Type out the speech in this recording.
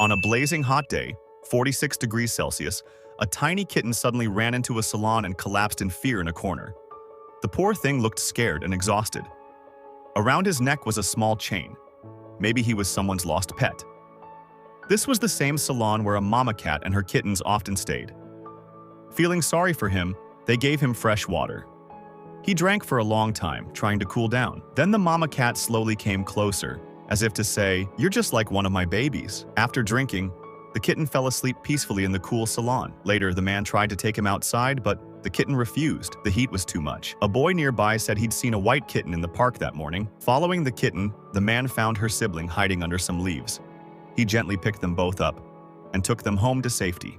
On a blazing hot day, 46 degrees Celsius, a tiny kitten suddenly ran into a salon and collapsed in fear in a corner. The poor thing looked scared and exhausted. Around his neck was a small chain. Maybe he was someone's lost pet. This was the same salon where a mama cat and her kittens often stayed. Feeling sorry for him, they gave him fresh water. He drank for a long time, trying to cool down. Then the mama cat slowly came closer, as if to say, "You're just like one of my babies." After drinking, the kitten fell asleep peacefully in the cool salon. Later, the man tried to take him outside, but the kitten refused. The heat was too much. A boy nearby said he'd seen a white kitten in the park that morning. Following the kitten, the man found her sibling hiding under some leaves. He gently picked them both up and took them home to safety.